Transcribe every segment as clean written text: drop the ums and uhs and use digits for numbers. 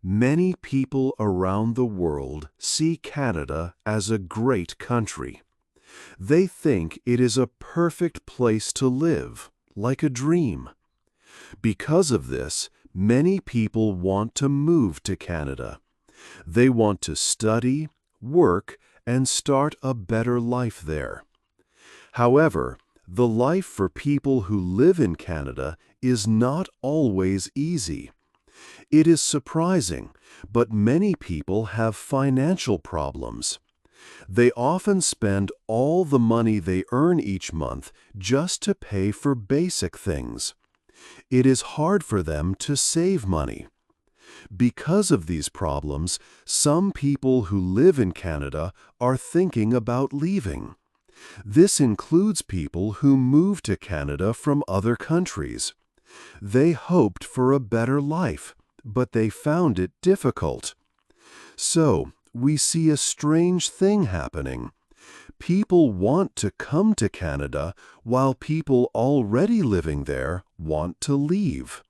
Many people around the world see Canada as a great country. They think it is a perfect place to live, like a dream. Because of this, many people want to move to Canada. They want to study, work, and start a better life there. However, the life for people who live in Canada is not always easy. It is surprising, but many people have financial problems. They often spend all the money they earn each month just to pay for basic things. It is hard for them to save money. Because of these problems, some people who live in Canada are thinking about leaving. This includes people who move to Canada from other countries. They hoped for a better life, but they found it difficult. So, we see a strange thing happening. People want to come to Canada while people already living there want to leave.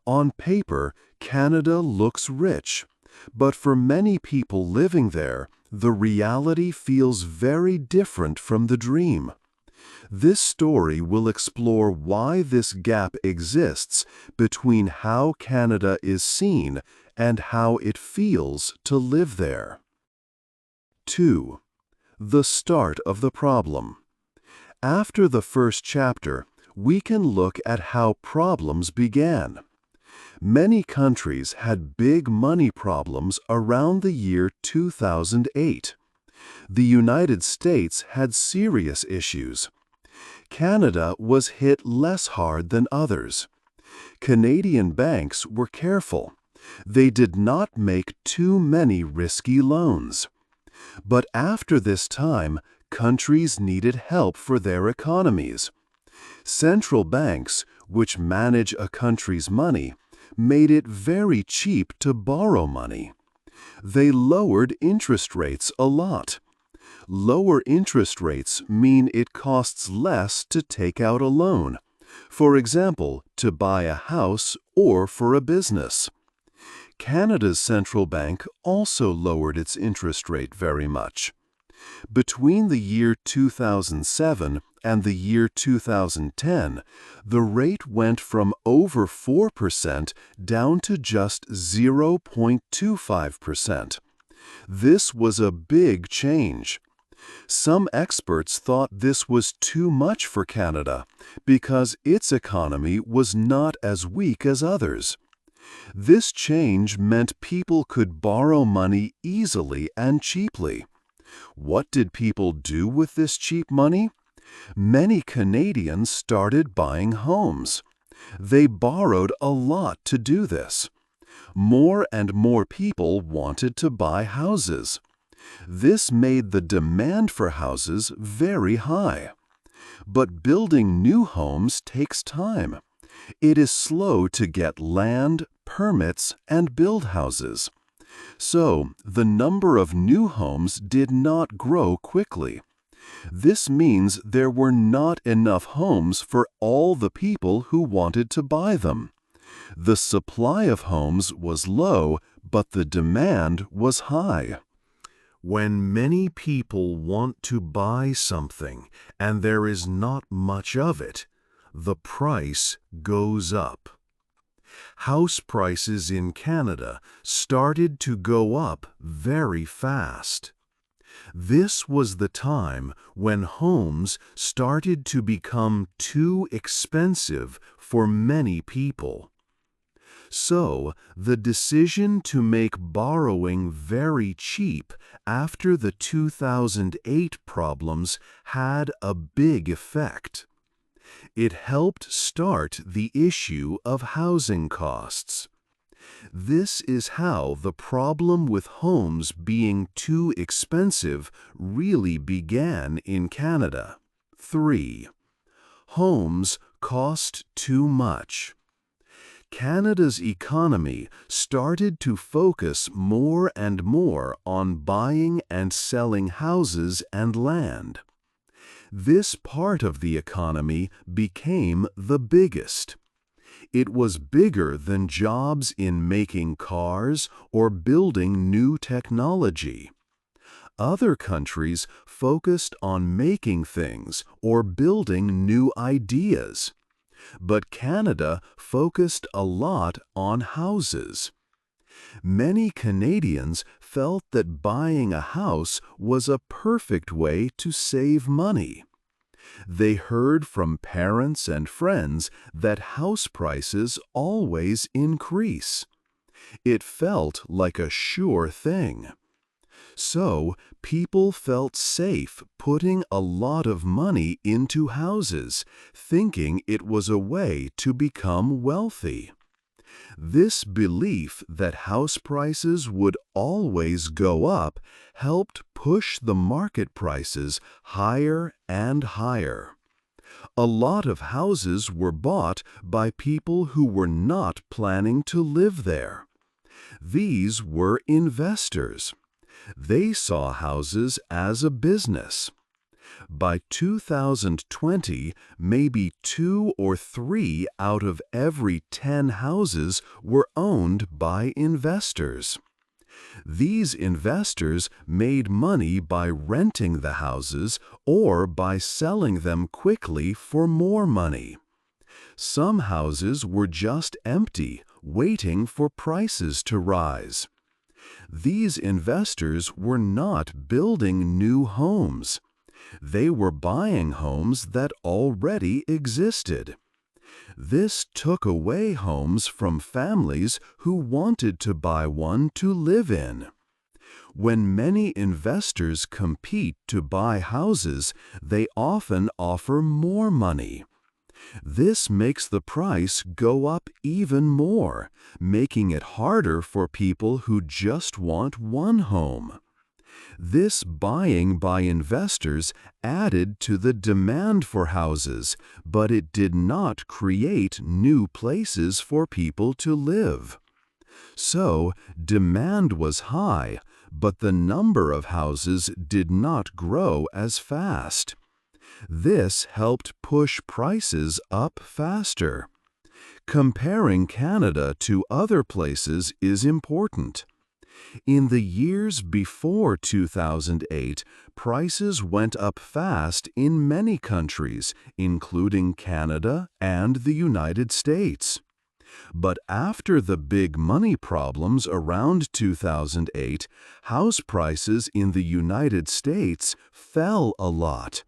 On paper, Canada looks rich, but for many people living there, the reality feels very different from the dream. This story will explore why this gap exists between how Canada is seen and how it feels to live there. 2. The start of the problem. After the first chapter, we can look at how problems began. Many countries had big money problems around the year 2008. The United States had serious issues. Canada was hit less hard than others. Canadian banks were careful. They did not make too many risky loans. But after this time, countries needed help for their economies. Central banks, which manage a country's money, made it very cheap to borrow money. They lowered interest rates a lot. Lower interest rates mean it costs less to take out a loan, for example, to buy a house or for a business. Canada's central bank also lowered its interest rate very much. Between the year 2007 and the year 2010, the rate went from over 4% down to just 0.25%. This was a big change. Some experts thought this was too much for Canada because its economy was not as weak as others. This change meant people could borrow money easily and cheaply. What did people do with this cheap money? Many Canadians started buying homes. They borrowed a lot to do this. More and more people wanted to buy houses. This made the demand for houses very high. But building new homes takes time. It is slow to get land, permits, and build houses. So, the number of new homes did not grow quickly. This means there were not enough homes for all the people who wanted to buy them. The supply of homes was low, but the demand was high. When many people want to buy something and there is not much of it, the price goes up. House prices in Canada started to go up very fast. This was the time when homes started to become too expensive for many people. So, the decision to make borrowing very cheap after the 2008 problems had a big effect. It helped start the issue of housing costs. This is how the problem with homes being too expensive really began in Canada. 3. Homes cost too much. Canada's economy started to focus more and more on buying and selling houses and land. This part of the economy became the biggest. It was bigger than jobs in making cars or building new technology. Other countries focused on making things or building new ideas. But Canada focused a lot on houses. Many Canadians felt that buying a house was a perfect way to save money. They heard from parents and friends that house prices always increase. It felt like a sure thing. So, people felt safe putting a lot of money into houses, thinking it was a way to become wealthy. This belief that house prices would always go up helped push the market prices higher and higher. A lot of houses were bought by people who were not planning to live there. These were investors. They saw houses as a business. By 2020, maybe 2 or 3 out of every 10 houses were owned by investors. These investors made money by renting the houses or by selling them quickly for more money. Some houses were just empty, waiting for prices to rise. These investors were not building new homes. They were buying homes that already existed. This took away homes from families who wanted to buy one to live in. When many investors compete to buy houses, they often offer more money. This makes the price go up even more, making it harder for people who just want one home. This buying by investors added to the demand for houses, but it did not create new places for people to live. So, demand was high, but the number of houses did not grow as fast. This helped push prices up faster. Comparing Canada to other places is important. In the years before 2008, prices went up fast in many countries, including Canada and the United States. But after the big money problems around 2008, house prices in the United States fell a lot.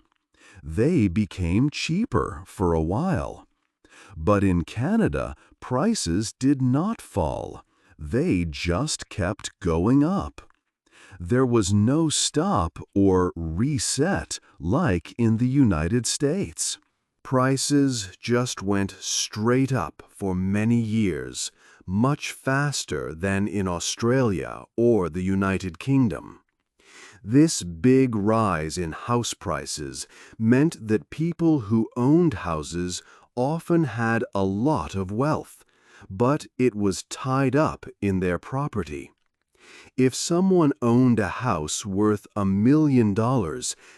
They became cheaper for a while. But in Canada, prices did not fall. They just kept going up. There was no stop or reset like in the United States. Prices just went straight up for many years, much faster than in Australia or the United Kingdom. This big rise in house prices meant that people who owned houses often had a lot of wealth, but it was tied up in their property. If someone owned a house worth $1 million,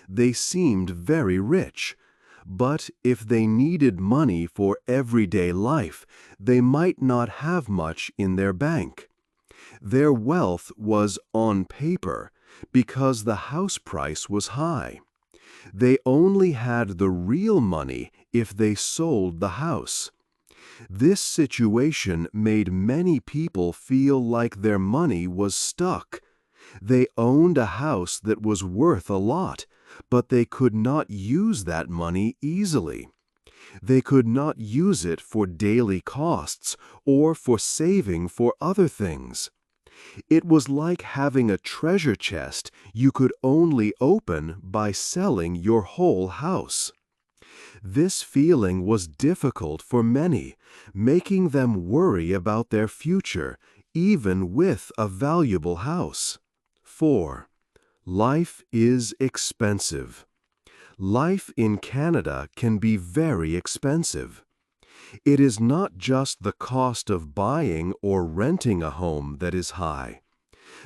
they seemed very rich. But if they needed money for everyday life, they might not have much in their bank. Their wealth was on paper because the house price was high. They only had the real money if they sold the house. This situation made many people feel like their money was stuck. They owned a house that was worth a lot, but they could not use that money easily. They could not use it for daily costs or for saving for other things. It was like having a treasure chest you could only open by selling your whole house. This feeling was difficult for many, making them worry about their future, even with a valuable house. 4. Life is expensive. Life in Canada can be very expensive. It is not just the cost of buying or renting a home that is high.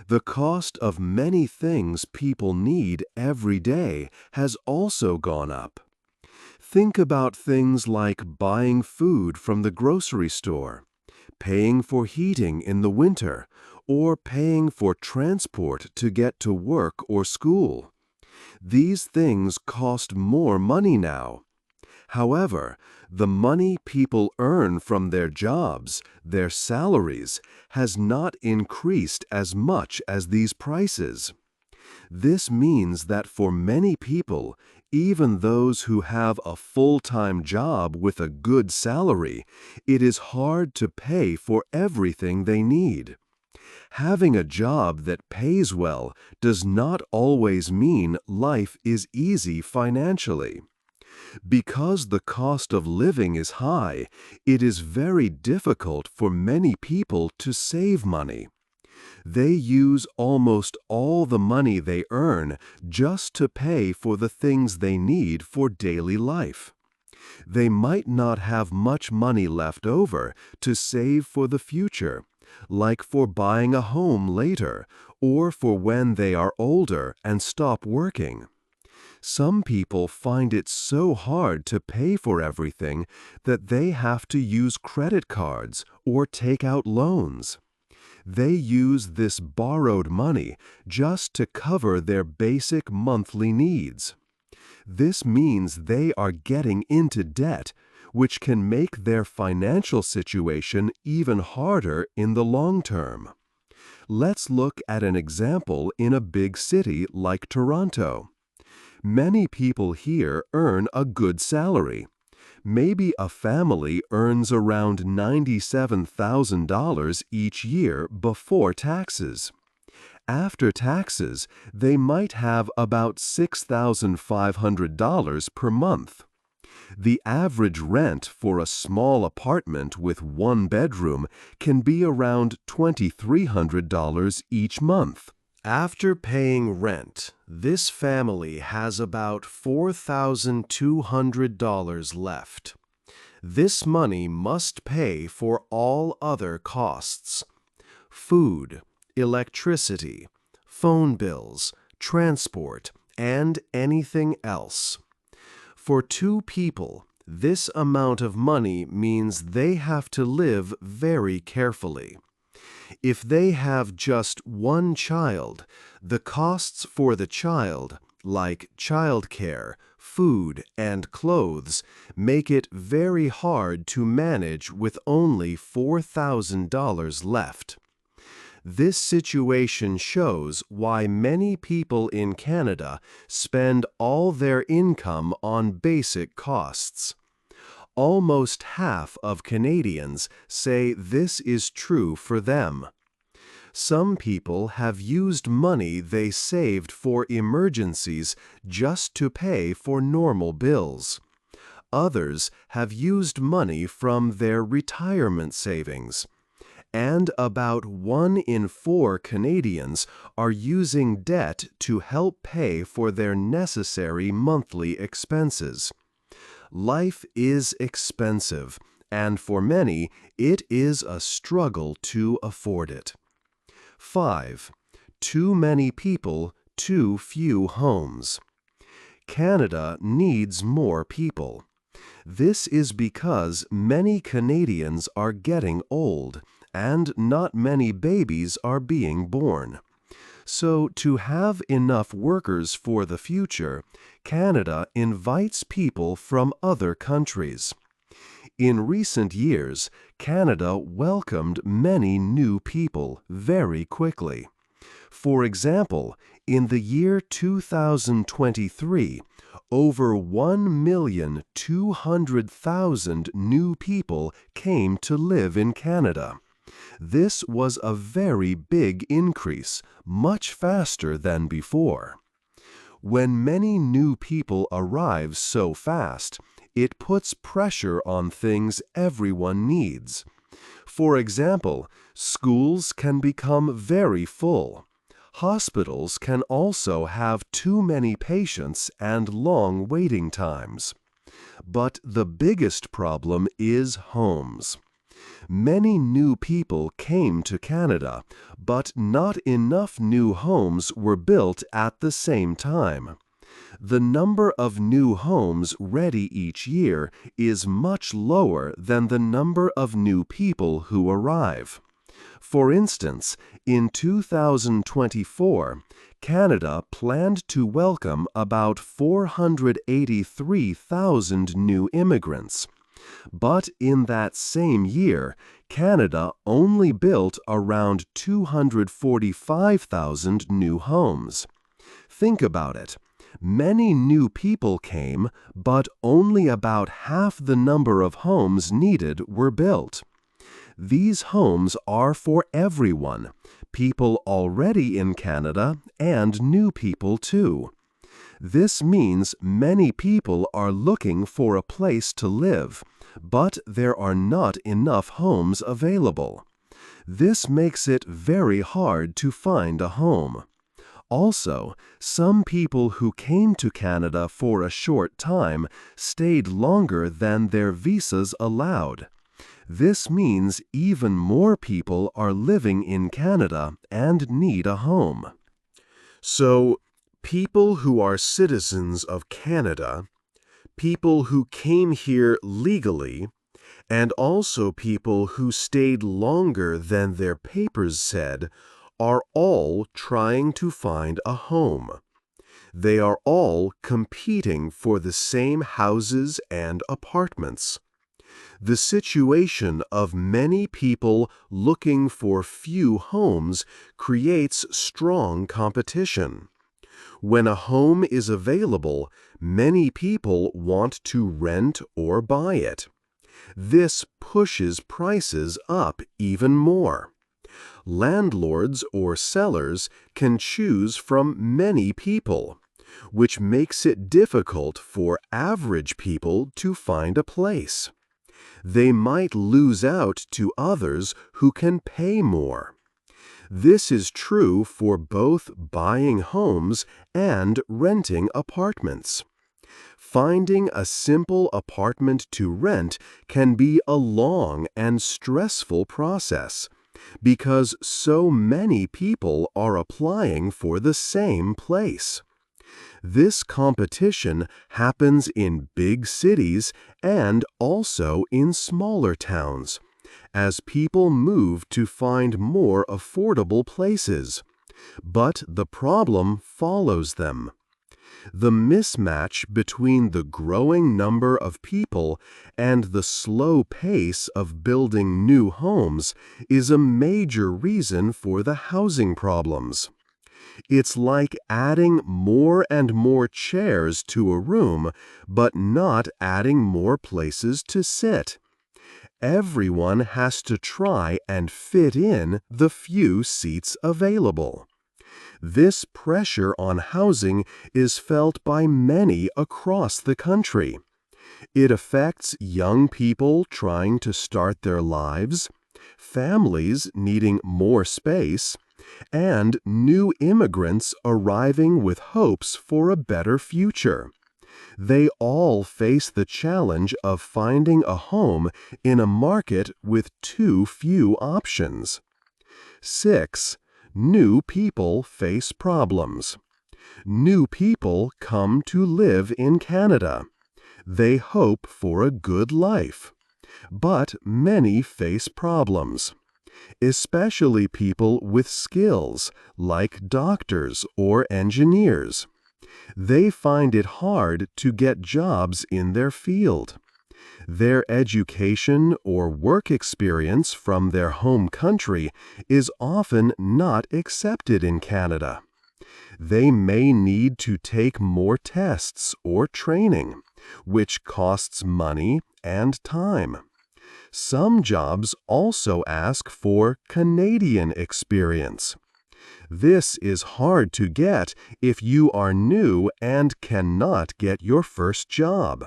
The cost of many things people need every day has also gone up. Think about things like buying food from the grocery store, paying for heating in the winter, or paying for transport to get to work or school. These things cost more money now. However, the money people earn from their jobs, their salaries, has not increased as much as these prices. This means that for many people, even those who have a full-time job with a good salary, it is hard to pay for everything they need. Having a job that pays well does not always mean life is easy financially. Because the cost of living is high, it is very difficult for many people to save money. They use almost all the money they earn just to pay for the things they need for daily life. They might not have much money left over to save for the future, like for buying a home later or for when they are older and stop working. Some people find it so hard to pay for everything that they have to use credit cards or take out loans. They use this borrowed money just to cover their basic monthly needs. This means they are getting into debt, which can make their financial situation even harder in the long term. Let's look at an example in a big city like Toronto. Many people here earn a good salary. Maybe a family earns around $97,000 each year before taxes. After taxes, they might have about $6,500 per month. The average rent for a small apartment with one bedroom can be around $2,300 each month. After paying rent, this family has about $4,200 left. This money must pay for all other costs: food, electricity, phone bills, transport, and anything else. For two people, this amount of money means they have to live very carefully. If they have just one child, the costs for the child, like childcare, food, and clothes, make it very hard to manage with only $4,000 left. This situation shows why many people in Canada spend all their income on basic costs. Almost half of Canadians say this is true for them. Some people have used money they saved for emergencies just to pay for normal bills. Others have used money from their retirement savings. And about 1 in 4 Canadians are using debt to help pay for their necessary monthly expenses. Life is expensive, and for many, it is a struggle to afford it. 5. Too many people, too few homes. Canada needs more people. This is because many Canadians are getting old, and not many babies are being born. So, to have enough workers for the future, Canada invites people from other countries. In recent years, Canada welcomed many new people very quickly. For example, in the year 2023, over 1,200,000 new people came to live in Canada. This was a very big increase, much faster than before. When many new people arrive so fast, it puts pressure on things everyone needs. For example, schools can become very full. Hospitals can also have too many patients and long waiting times. But the biggest problem is homes. Many new people came to Canada, but not enough new homes were built at the same time. The number of new homes ready each year is much lower than the number of new people who arrive. For instance, in 2024, Canada planned to welcome about 483,000 new immigrants. But in that same year, Canada only built around 245,000 new homes. Think about it. Many new people came, but only about half the number of homes needed were built. These homes are for everyone, people already in Canada and new people too. This means many people are looking for a place to live, but there are not enough homes available. This makes it very hard to find a home. Also, some people who came to Canada for a short time stayed longer than their visas allowed. This means even more people are living in Canada and need a home. So, people who are citizens of Canada, people who came here legally, and also people who stayed longer than their papers said, are all trying to find a home. They are all competing for the same houses and apartments. The situation of many people looking for few homes creates strong competition. When a home is available, many people want to rent or buy it. This pushes prices up even more. Landlords or sellers can choose from many people, which makes it difficult for average people to find a place. They might lose out to others who can pay more. This is true for both buying homes and renting apartments. Finding a simple apartment to rent can be a long and stressful process because so many people are applying for the same place. This competition happens in big cities and also in smaller towns, as people move to find more affordable places. But the problem follows them. The mismatch between the growing number of people and the slow pace of building new homes is a major reason for the housing problems. It's like adding more and more chairs to a room, but not adding more places to sit. Everyone has to try and fit in the few seats available. This pressure on housing is felt by many across the country. It affects young people trying to start their lives, families needing more space, and new immigrants arriving with hopes for a better future. They all face the challenge of finding a home in a market with too few options. 6. New people face problems. New people come to live in Canada. They hope for a good life. But many face problems, especially people with skills like doctors or engineers. They find it hard to get jobs in their field. Their education or work experience from their home country is often not accepted in Canada. They may need to take more tests or training, which costs money and time. Some jobs also ask for Canadian experience. This is hard to get if you are new and cannot get your first job.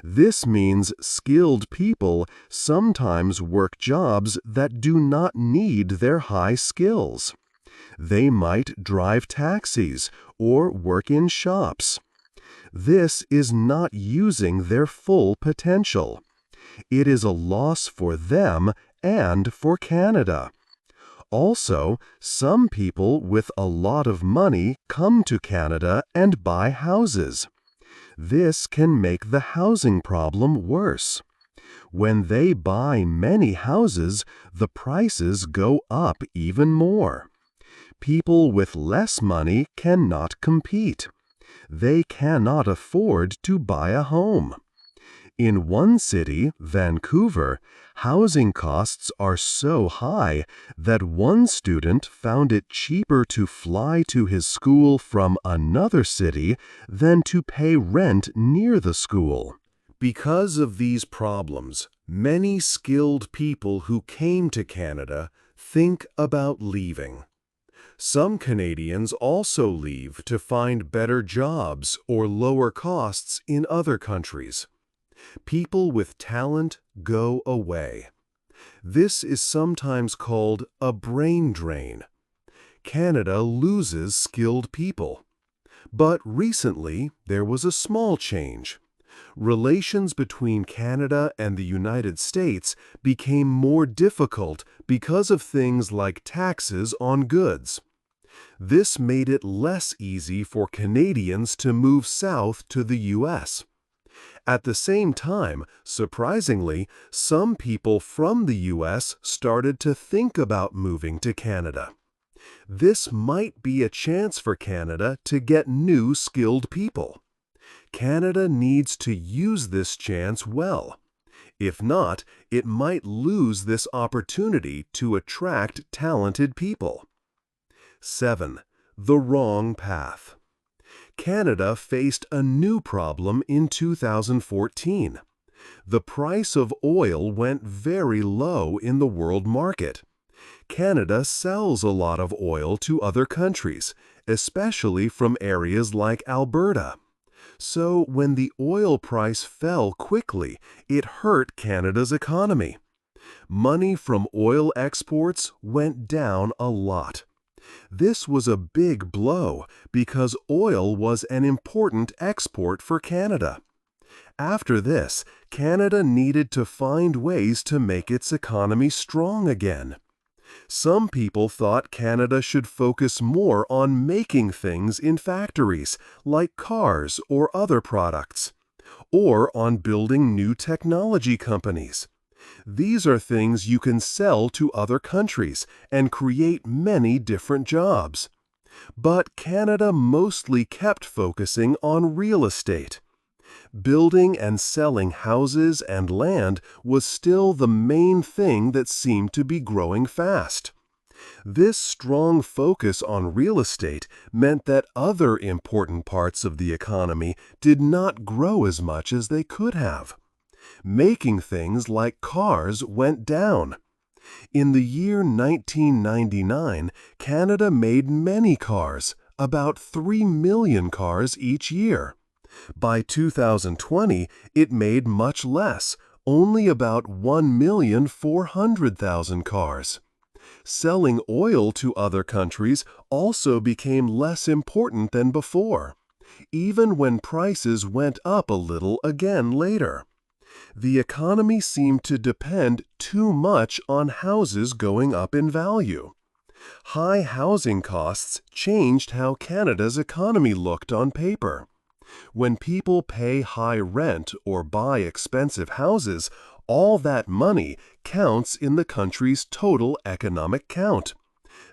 This means skilled people sometimes work jobs that do not need their high skills. They might drive taxis or work in shops. This is not using their full potential. It is a loss for them and for Canada. Also, some people with a lot of money come to Canada and buy houses. This can make the housing problem worse. When they buy many houses, the prices go up even more. People with less money cannot compete. They cannot afford to buy a home. In one city, Vancouver, housing costs are so high that one student found it cheaper to fly to his school from another city than to pay rent near the school. Because of these problems, many skilled people who came to Canada think about leaving. Some Canadians also leave to find better jobs or lower costs in other countries. People with talent go away. This is sometimes called a brain drain. Canada loses skilled people. But recently, there was a small change. Relations between Canada and the United States became more difficult because of things like taxes on goods. This made it less easy for Canadians to move south to the U.S. At the same time, surprisingly, some people from the U.S. started to think about moving to Canada. This might be a chance for Canada to get new skilled people. Canada needs to use this chance well. If not, it might lose this opportunity to attract talented people. 7. The wrong path. Canada faced a new problem in 2014. The price of oil went very low in the world market. Canada sells a lot of oil to other countries, especially from areas like Alberta. So when the oil price fell quickly, it hurt Canada's economy. Money from oil exports went down a lot. This was a big blow because oil was an important export for Canada. After this, Canada needed to find ways to make its economy strong again. Some people thought Canada should focus more on making things in factories, like cars or other products, or on building new technology companies. These are things you can sell to other countries and create many different jobs. But Canada mostly kept focusing on real estate. Building and selling houses and land was still the main thing that seemed to be growing fast. This strong focus on real estate meant that other important parts of the economy did not grow as much as they could have. Making things like cars went down. In the year 1999, Canada made many cars, about 3 million cars each year. By 2020, it made much less, only about 1,400,000 cars. Selling oil to other countries also became less important than before, even when prices went up a little again later. The economy seemed to depend too much on houses going up in value. High housing costs changed how Canada's economy looked on paper. When people pay high rent or buy expensive houses, all that money counts in the country's total economic count.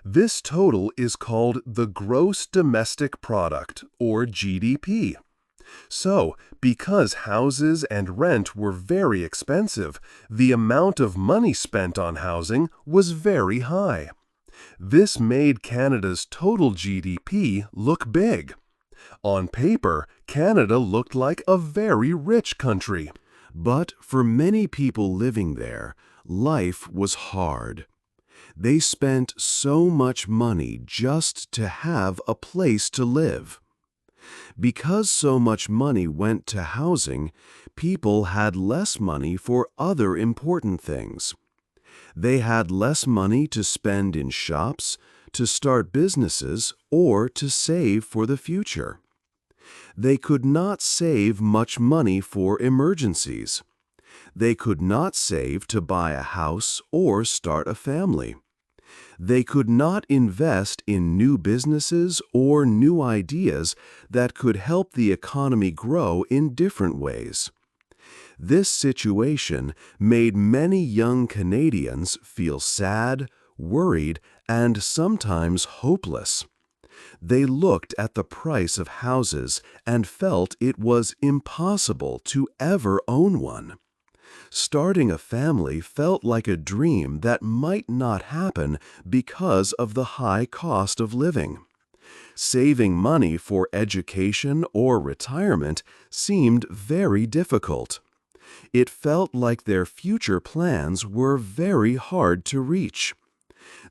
This total is called the Gross Domestic Product, or GDP. So, because houses and rent were very expensive, the amount of money spent on housing was very high. This made Canada's total GDP look big. On paper, Canada looked like a very rich country. But for many people living there, life was hard. They spent so much money just to have a place to live. Because so much money went to housing, people had less money for other important things. They had less money to spend in shops, to start businesses, or to save for the future. They could not save much money for emergencies. They could not save to buy a house or start a family. They could not invest in new businesses or new ideas that could help the economy grow in different ways. This situation made many young Canadians feel sad, worried, and sometimes hopeless. They looked at the price of houses and felt it was impossible to ever own one. Starting a family felt like a dream that might not happen because of the high cost of living. Saving money for education or retirement seemed very difficult. It felt like their future plans were very hard to reach.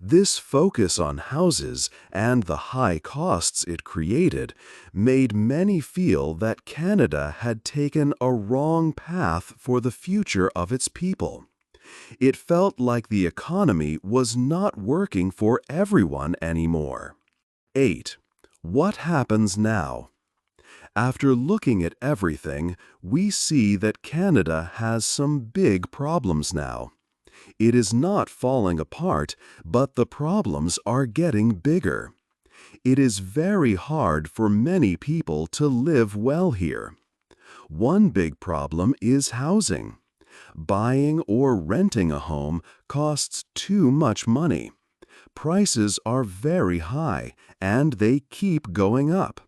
This focus on houses and the high costs it created made many feel that Canada had taken a wrong path for the future of its people. It felt like the economy was not working for everyone anymore. 8. What happens now? After looking at everything, we see that Canada has some big problems now. It is not falling apart, but the problems are getting bigger. It is very hard for many people to live well here. One big problem is housing. Buying or renting a home costs too much money. Prices are very high, and they keep going up.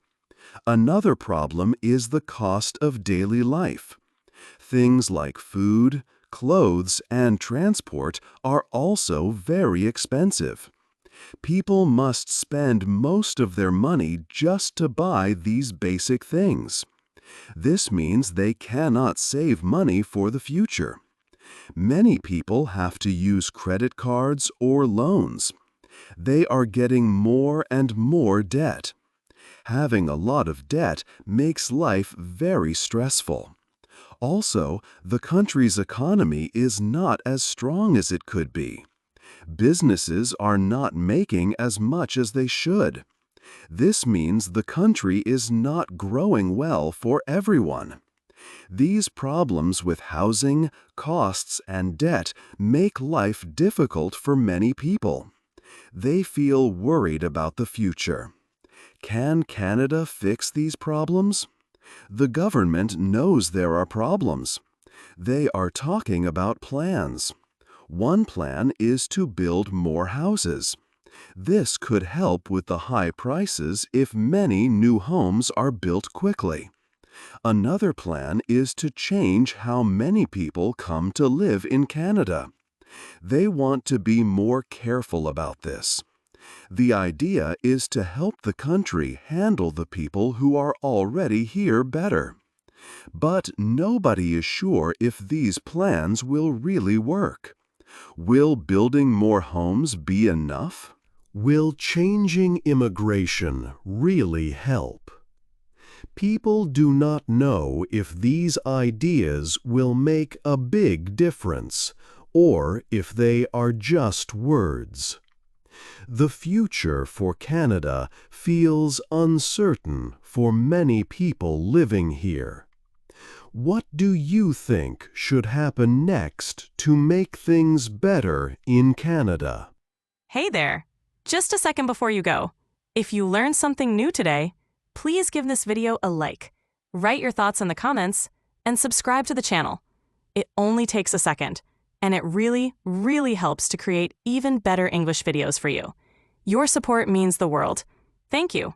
Another problem is the cost of daily life. Things like food, clothes, and transport are also very expensive. People must spend most of their money just to buy these basic things. This means they cannot save money for the future. Many people have to use credit cards or loans. They are getting more and more debt. Having a lot of debt makes life very stressful. Also, the country's economy is not as strong as it could be. Businesses are not making as much as they should. This means the country is not growing well for everyone. These problems with housing, costs, and debt make life difficult for many people. They feel worried about the future. Can Canada fix these problems? The government knows there are problems. They are talking about plans. One plan is to build more houses. This could help with the high prices if many new homes are built quickly. Another plan is to change how many people come to live in Canada. They want to be more careful about this. The idea is to help the country handle the people who are already here better. But nobody is sure if these plans will really work. Will building more homes be enough? Will changing immigration really help? People do not know if these ideas will make a big difference, or if they are just words. The future for Canada feels uncertain for many people living here. What do you think should happen next to make things better in Canada? Hey there! Just a second before you go. If you learned something new today, please give this video a like, write your thoughts in the comments, and subscribe to the channel. It only takes a second, and it really, really helps to create even better English videos for you. Your support means the world. Thank you.